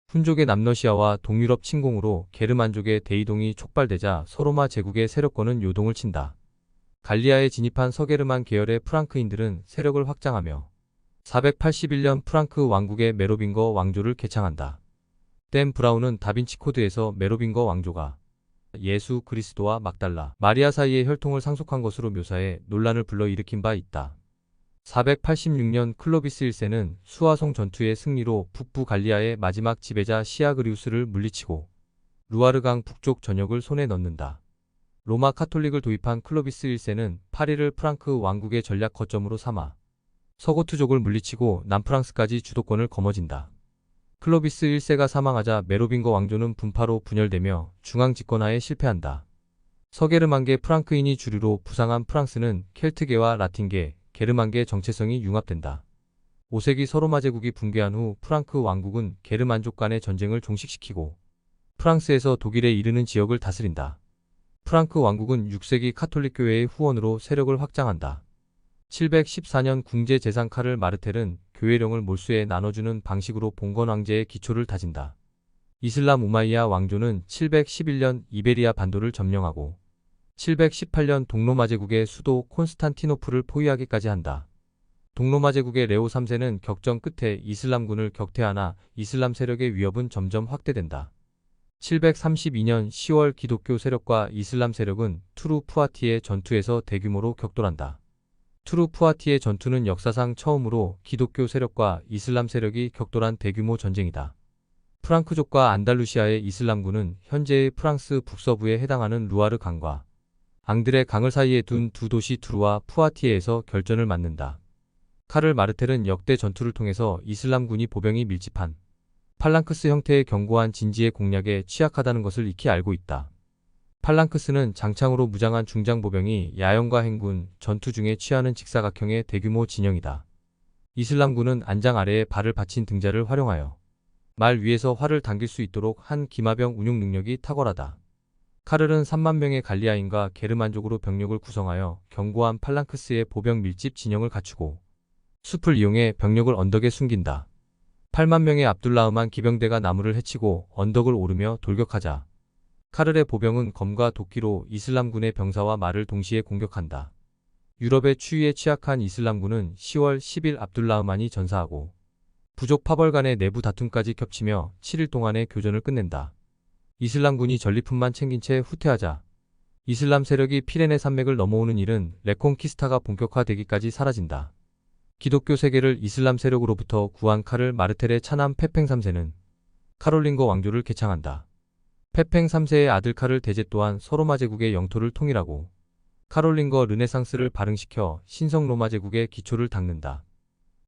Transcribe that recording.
훈족의 남러시아와 동유럽 침공으로 게르만족의 대이동이 촉발되자 서로마 제국의 세력권은 요동을 친다. 갈리아에 진입한 서게르만 계열의 프랑크인들은 세력을 확장하며 481년 프랑크 왕국의 메로빙거 왕조를 개창한다. 댄 브라운은 다빈치 코드에서 메로빙거 왕조가 예수 그리스도와 막달라, 마리아 사이의 혈통을 상속한 것으로 묘사해 논란을 불러일으킨 바 있다. 486년 클로비스 1세는 수아송 전투의 승리로 북부 갈리아의 마지막 지배자 시아그리우스를 물리치고 루아르강 북쪽 전역을 손에 넣는다. 로마 카톨릭을 도입한 클로비스 1세는 파리를 프랑크 왕국의 전략 거점으로 삼아 서고트족을 물리치고 남프랑스까지 주도권을 거머쥔다. 클로비스 1세가 사망하자 메로빙거 왕조는 분파로 분열되며 중앙 집권하에 실패한다. 서게르만계 프랑크인이 주류로 부상한 프랑스는 켈트계와 라틴계, 게르만계 정체성이 융합된다. 5세기 서로마 제국이 붕괴한 후 프랑크 왕국은 게르만족 간의 전쟁을 종식시키고 프랑스에서 독일에 이르는 지역을 다스린다. 프랑크 왕국은 6세기 카톨릭 교회의 후원으로 세력을 확장한다. 714년 궁제 재상 카를 마르텔은 교회령을 몰수해 나눠주는 방식으로 봉건 왕제의 기초를 다진다. 이슬람 우마이야 왕조는 711년 이베리아 반도를 점령하고 718년 동로마 제국의 수도 콘스탄티노플을 포위하기까지 한다. 동로마 제국의 레오 3세는 격정 끝에 이슬람군을 격퇴하나 이슬람 세력의 위협은 점점 확대된다. 732년 10월 기독교 세력과 이슬람 세력은 투르 푸아티의 전투에서 대규모로 격돌한다. 투르 푸아티의 전투는 역사상 처음으로 기독교 세력과 이슬람 세력이 격돌한 대규모 전쟁이다. 프랑크족과 안달루시아의 이슬람군은 현재의 프랑스 북서부에 해당하는 루아르 강과 앙드레 강을 사이에 둔 두 도시 투르와 푸아티에에서 결전을 맞는다. 카를 마르텔은 역대 전투를 통해서 이슬람군이 보병이 밀집한 팔랑크스 형태의 견고한 진지의 공략에 취약하다는 것을 익히 알고 있다. 팔랑크스는 장창으로 무장한 중장보병이 야영과 행군, 전투 중에 취하는 직사각형의 대규모 진영이다. 이슬람군은 안장 아래에 발을 받친 등자를 활용하여 말 위에서 활을 당길 수 있도록 한 기마병 운용 능력이 탁월하다. 카를은 3만 명의 갈리아인과 게르만족으로 병력을 구성하여 견고한 팔랑크스의 보병 밀집 진영을 갖추고 숲을 이용해 병력을 언덕에 숨긴다. 8만 명의 압둘라흐만 기병대가 나무를 해치고 언덕을 오르며 돌격하자 카를의 보병은 검과 도끼로 이슬람군의 병사와 말을 동시에 공격한다. 유럽의 추위에 취약한 이슬람군은 10월 10일 압둘라흐만이 전사하고 부족 파벌 간의 내부 다툼까지 겹치며 7일 동안의 교전을 끝낸다. 이슬람군이 전리품만 챙긴 채 후퇴하자 이슬람 세력이 피레네 산맥을 넘어오는 일은 레콩키스타가 본격화되기까지 사라진다. 기독교 세계를 이슬람 세력으로부터 구한 카를 마르텔의 차남 페팽 3세는 카롤링거 왕조를 개창한다. 페팽 3세의 아들 카를 대제 또한 서로마 제국의 영토를 통일하고 카롤링거 르네상스를 발흥시켜 신성 로마 제국의 기초를 닦는다.